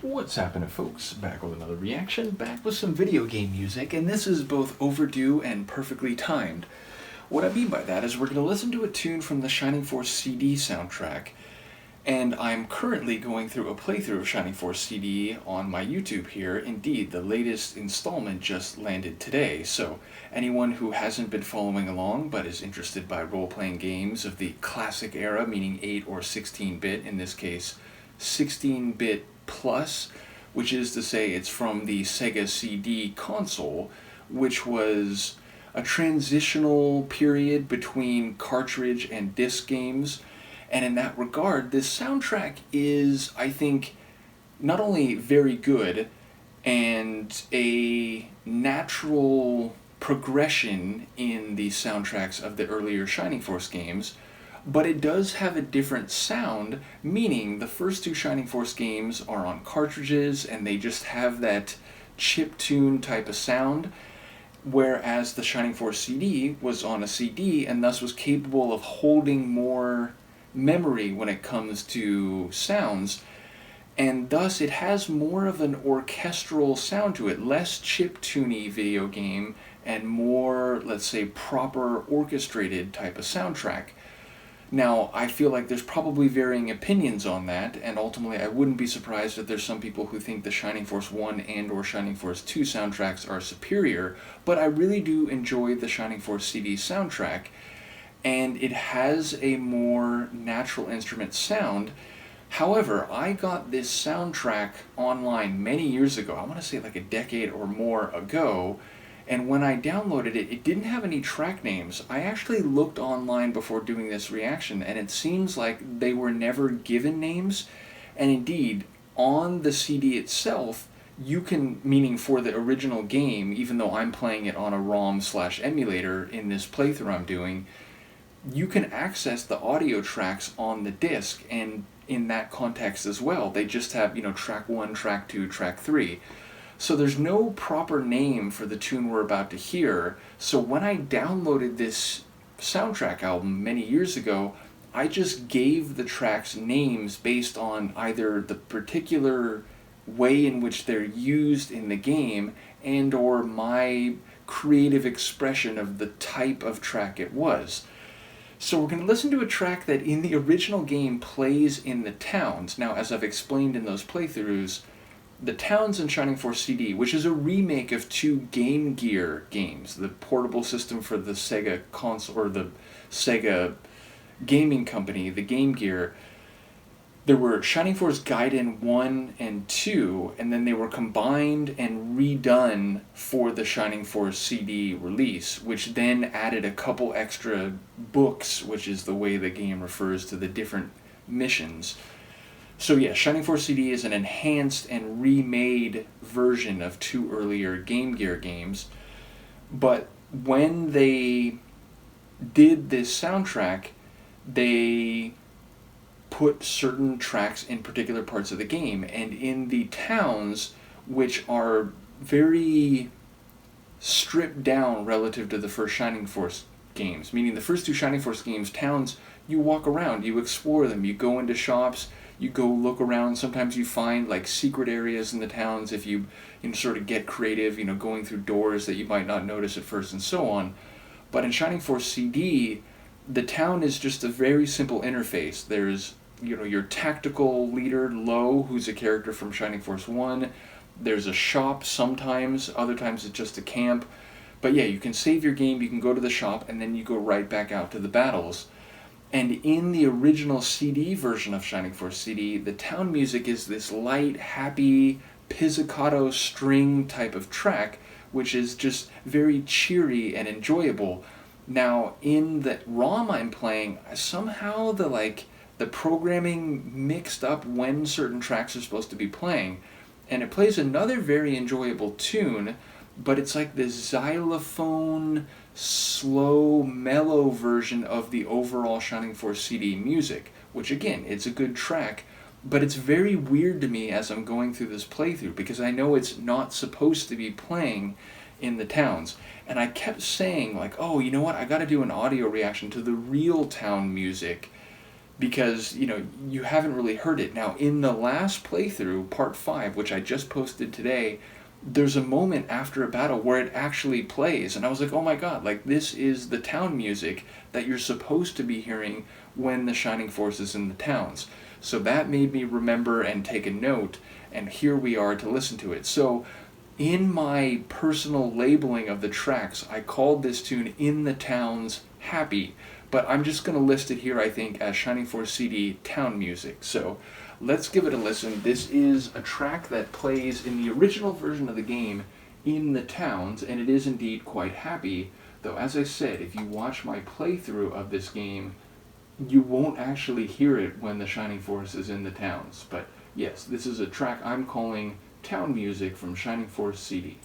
What's happening, folks? Back with another reaction, back with some video game music, and this is both overdue and perfectly timed. What I mean by that is we're going to listen to a tune from the Shining Force CD soundtrack, and I'm currently going through a playthrough of Shining Force CD on my YouTube here. Indeed, the latest installment just landed today, so anyone who hasn't been following along but is interested by role-playing games of the classic era, meaning 8 or 16-bit, in this case 16-bit plus, which is to say it's from the Sega CD console, which was a transitional period between cartridge and disc games. And in that regard, this soundtrack is, I think, not only very good and a natural progression in the soundtracks of the earlier Shining Force games, but it does have a different sound, meaning the first two Shining Force games are on cartridges and they just have that chiptune type of sound, whereas the Shining Force CD was on a CD and thus was capable of holding more memory when it comes to sounds, and thus it has more of an orchestral sound to it, less chiptuney video game and more, let's say, proper orchestrated type of soundtrack. Now, I feel like there's probably varying opinions on that, and ultimately I wouldn't be surprised if there's some people who think the Shining Force 1 and or Shining Force 2 soundtracks are superior, but I really do enjoy the Shining Force CD soundtrack, and it has a more natural instrument sound. However, I got this soundtrack online many years ago, I want to say like a decade or more ago, and when I downloaded it, it didn't have any track names. I actually looked online before doing this reaction, and it seems like they were never given names. And indeed, on the CD itself, you can, meaning for the original game, even though I'm playing it on a ROM/emulator in this playthrough I'm doing, you can access the audio tracks on the disc, and in that context as well. They just have, track 1, track 2, track 3. So there's no proper name for the tune we're about to hear. So when I downloaded this soundtrack album many years ago, I just gave the tracks names based on either the particular way in which they're used in the game and or my creative expression of the type of track it was. So we're going to listen to a track that in the original game plays in the towns. Now, as I've explained in those playthroughs, the towns in Shining Force CD, which is a remake of two Game Gear games, the portable system for the Sega console, or the Sega gaming company, the Game Gear. There were Shining Force Gaiden 1 and 2, and then they were combined and redone for the Shining Force CD release, which then added a couple extra books, which is the way the game refers to the different missions. So yeah, Shining Force CD is an enhanced and remade version of two earlier Game Gear games, but when they did this soundtrack, they put certain tracks in particular parts of the game, and in the towns, which are very stripped down relative to the first Shining Force games, meaning the first two Shining Force games, towns, you walk around, you explore them, you go into shops, you go look around, sometimes you find like secret areas in the towns if you sort of get creative, going through doors that you might not notice at first and so on. But in Shining Force CD, the town is just a very simple interface. There's your tactical leader, Lo, who's a character from Shining Force 1. There's a shop sometimes, other times it's just a camp. But yeah, you can save your game, you can go to the shop, and then you go right back out to the battles. And in the original CD version of Shining Force CD, the town music is this light, happy, pizzicato string type of track, which is just very cheery and enjoyable. Now, in the ROM I'm playing, somehow the programming mixed up when certain tracks are supposed to be playing, and it plays another very enjoyable tune, but it's like this xylophone, slow, mellow version of the overall Shining Force CD music, which again, it's a good track, but it's very weird to me as I'm going through this playthrough, because I know it's not supposed to be playing in the towns. And I kept saying, like, oh, you know what, I gotta do an audio reaction to the real town music because, you haven't really heard it. Now, in the last playthrough, part 5, which I just posted today, there's a moment after a battle where it actually plays, and I was like, oh my god, like, this is the town music that you're supposed to be hearing when the Shining Force is in the towns. So that made me remember and take a note, and here we are to listen to it. So, in my personal labeling of the tracks, I called this tune In the Towns Happy, but I'm just going to list it here, I think, as Shining Force CD Town Music. So let's give it a listen. This is a track that plays in the original version of the game in the towns, and it is indeed quite happy, though as I said, if you watch my playthrough of this game, you won't actually hear it when the Shining Force is in the towns. But yes, this is a track I'm calling Town Music from Shining Force CD.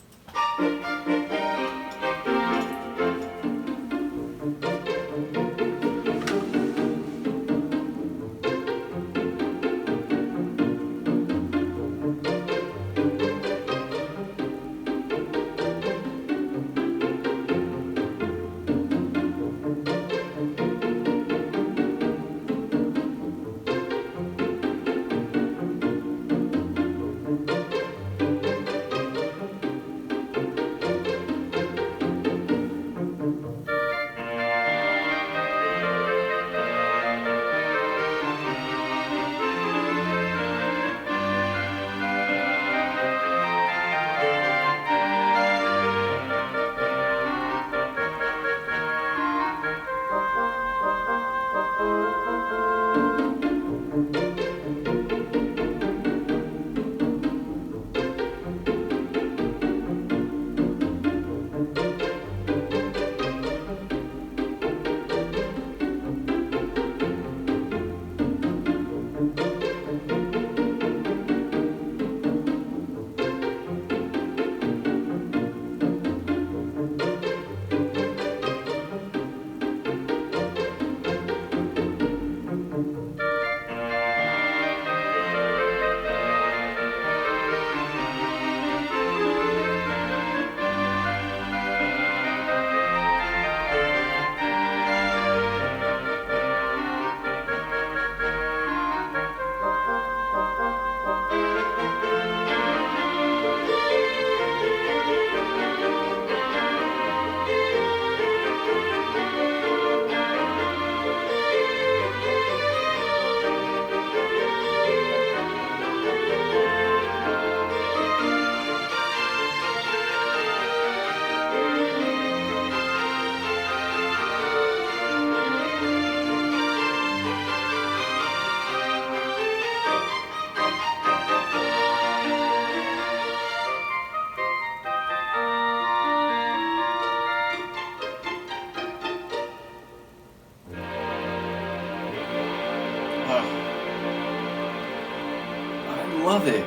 Love it.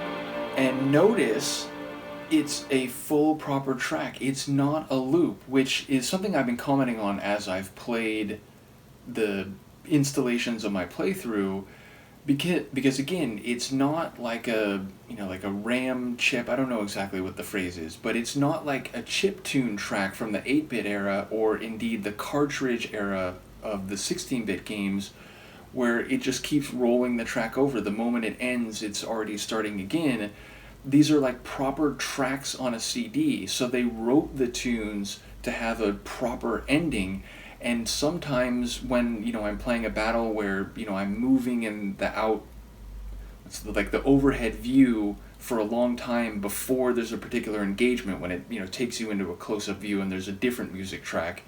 And notice it's a full proper track. It's not a loop, which is something I've been commenting on as I've played the installations of my playthrough, because again, it's not like a like a RAM chip. I don't know exactly what the phrase is, but it's not like a chip tune track from the 8-bit era, or indeed the cartridge era of the 16-bit games, where it just keeps rolling the track over. The moment it ends, it's already starting again. These are like proper tracks on a CD, so they wrote the tunes to have a proper ending. And sometimes when, I'm playing a battle where, I'm moving in the like the overhead view for a long time before there's a particular engagement, when it, takes you into a close-up view and there's a different music track,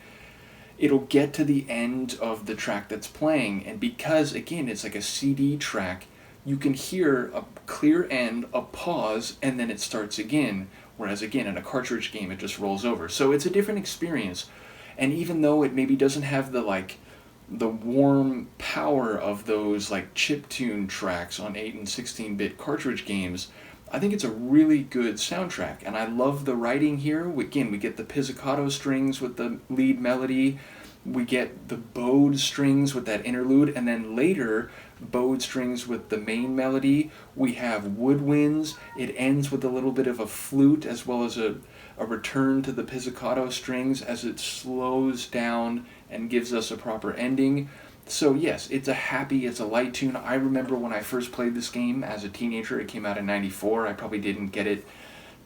it'll get to the end of the track that's playing, and because, again, it's like a CD track, you can hear a clear end, a pause, and then it starts again, whereas, again, in a cartridge game, it just rolls over. So it's a different experience, and even though it maybe doesn't have the warm power of those, chiptune tracks on 8 and 16-bit cartridge games, I think it's a really good soundtrack, and I love the writing here. Again, we get the pizzicato strings with the lead melody, we get the bowed strings with that interlude, and then later, bowed strings with the main melody. We have woodwinds. It ends with a little bit of a flute, as well as a return to the pizzicato strings as it slows down and gives us a proper ending. So yes, it's a light tune. I remember when I first played this game as a teenager, it came out in 94. I probably didn't get it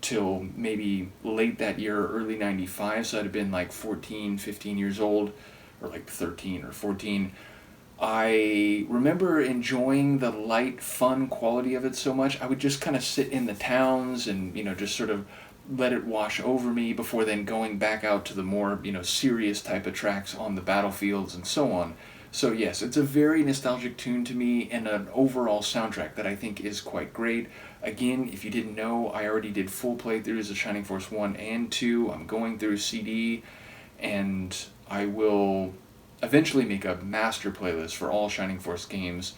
till maybe late that year or early 95, so I'd have been like 14, 15 years old, or like 13 or 14. I remember enjoying the light, fun quality of it so much. I would just kind of sit in the towns and, just sort of let it wash over me before then going back out to the more, serious type of tracks on the battlefields and so on. So yes, it's a very nostalgic tune to me and an overall soundtrack that I think is quite great. Again, if you didn't know, I already did full playthroughs of Shining Force 1 and 2. I'm going through CD, and I will eventually make a master playlist for all Shining Force games.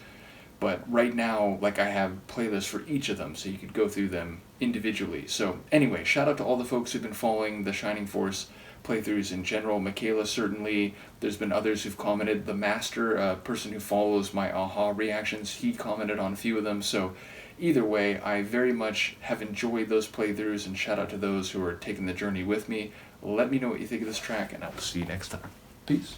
But right now, like, I have playlists for each of them, so you could go through them individually. So anyway, shout out to all the folks who've been following the Shining Force playthroughs in general. Michaela, certainly. There's been others who've commented. The Master, a person who follows my AHA reactions, he commented on a few of them. So either way, I very much have enjoyed those playthroughs, and shout out to those who are taking the journey with me. Let me know what you think of this track, and I will see you next time. Peace.